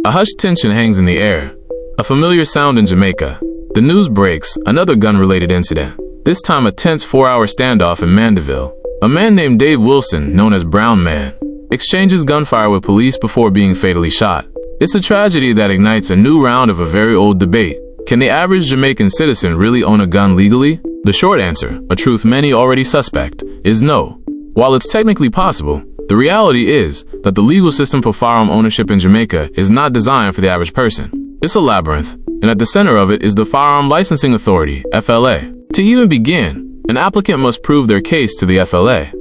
A hushed tension hangs in the air. A familiar sound in Jamaica. The news breaks, another gun-related incident. This time a tense 4-hour standoff in Mandeville. A man named Dave Wilson, known as Brown Man, exchanges gunfire with police before being fatally shot. It's a tragedy that ignites a new round of a very old debate. Can the average Jamaican citizen really own a gun legally? The short answer, a truth many already suspect, is no. While it's technically possible, the reality is that the legal system for firearm ownership in Jamaica is not designed for the average person. It's a labyrinth, and at the center of it is the Firearm Licensing Authority, FLA. To even begin, an applicant must prove their case to the FLA.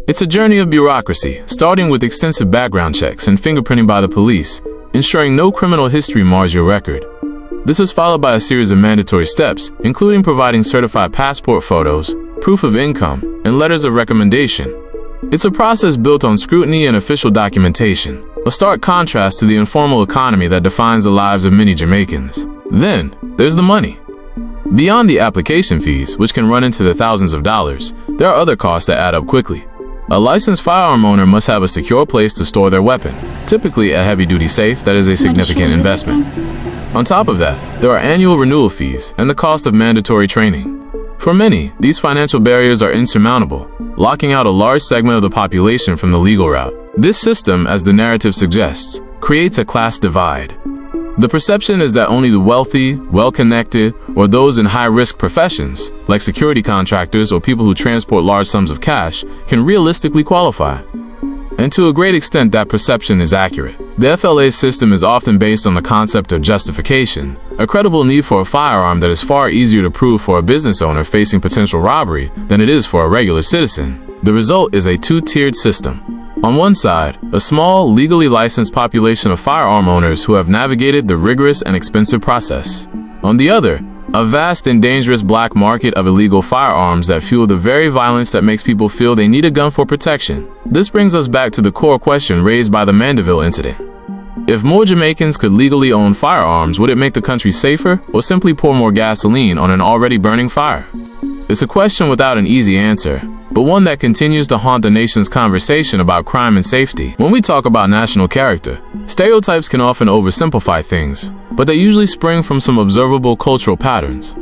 It's a journey of bureaucracy, starting with extensive background checks and fingerprinting by the police, ensuring no criminal history mars your record. This is followed by a series of mandatory steps, including providing certified passport photos, proof of income, and letters of recommendation. It's a process built on scrutiny and official documentation, a stark contrast to the informal economy that defines the lives of many Jamaicans. Then, there's the money. Beyond the application fees, which can run into the thousands of dollars, there are other costs that add up quickly. A licensed firearm owner must have a secure place to store their weapon, typically a heavy-duty safe that is a significant investment. On top of that, there are annual renewal fees and the cost of mandatory training. For many, these financial barriers are insurmountable, locking out a large segment of the population from the legal route. This system, as the narrative suggests, creates a class divide. The perception is that only the wealthy, well-connected, or those in high-risk professions, like security contractors or people who transport large sums of cash, can realistically qualify. And to a great extent, that perception is accurate. The FLA's system is often based on the concept of justification, a credible need for a firearm that is far easier to prove for a business owner facing potential robbery than it is for a regular citizen. The result is a two-tiered system. On one side, a small, legally licensed population of firearm owners who have navigated the rigorous and expensive process. On the other, a vast and dangerous black market of illegal firearms that fuel the very violence that makes people feel they need a gun for protection. This brings us back to the core question raised by the Mandeville incident. If more Jamaicans could legally own firearms, would it make the country safer or simply pour more gasoline on an already burning fire? It's a question without an easy answer, but one that continues to haunt the nation's conversation about crime and safety. When we talk about national character, stereotypes can often oversimplify things, but they usually spring from some observable cultural patterns.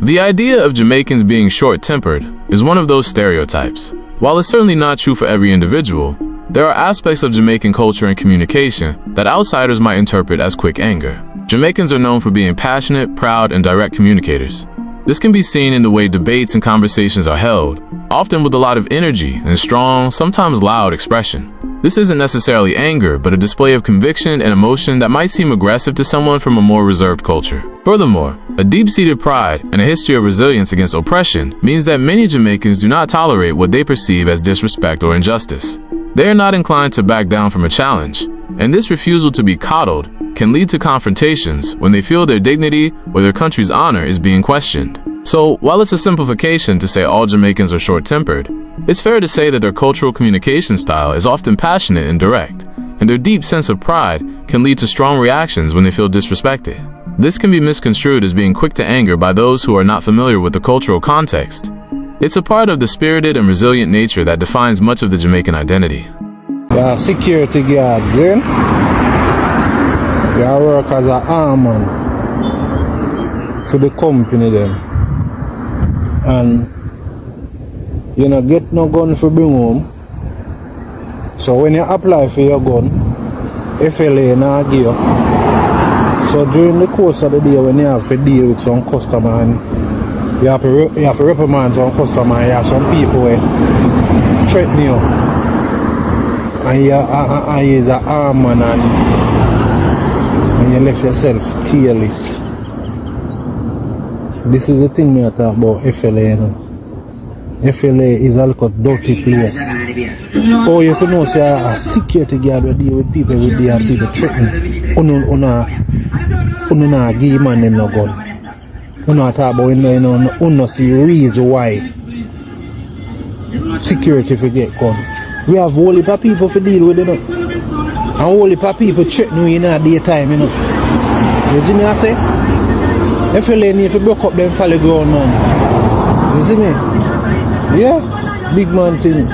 The idea of Jamaicans being short-tempered is one of those stereotypes. While it's certainly not true for every individual, there are aspects of Jamaican culture and communication that outsiders might interpret as quick anger. Jamaicans are known for being passionate, proud, and direct communicators. This can be seen in the way debates and conversations are held, often with a lot of energy and strong, sometimes loud expression. This isn't necessarily anger, but a display of conviction and emotion that might seem aggressive to someone from a more reserved culture. Furthermore, a deep-seated pride and a history of resilience against oppression means that many Jamaicans do not tolerate what they perceive as disrespect or injustice. They are not inclined to back down from a challenge, and this refusal to be coddled can lead to confrontations when they feel their dignity or their country's honor is being questioned. So, while it's a simplification to say all Jamaicans are short-tempered, it's fair to say that their cultural communication style is often passionate and direct, and their deep sense of pride can lead to strong reactions when they feel disrespected. This can be misconstrued as being quick to anger by those who are not familiar with the cultural context. It's a part of the spirited and resilient nature that defines much of the Jamaican identity. Yeah, security guard, then. You work as an armman for the company then. And you know, get no gun for bring home. So when you apply for your gun, FLA now give you. So during the course of the day when you have to deal with some customer and you have to reprimand some customer, you have some people who threaten you. And you is an armman and you left yourself careless. This is the thing we talk about FLA, you know. FLA is a dirty place. Oh, you know, say a security guard will deal with people every day and people threaten. Una give man them no gun. Una talk about una see reason why security forget gun. We have whole heap of people to deal with, you know. And whole heap of people threaten you in the daytime, you know. You see me I say? FLA need to block up them follow ground, man. You see me? Yeah, big man thing.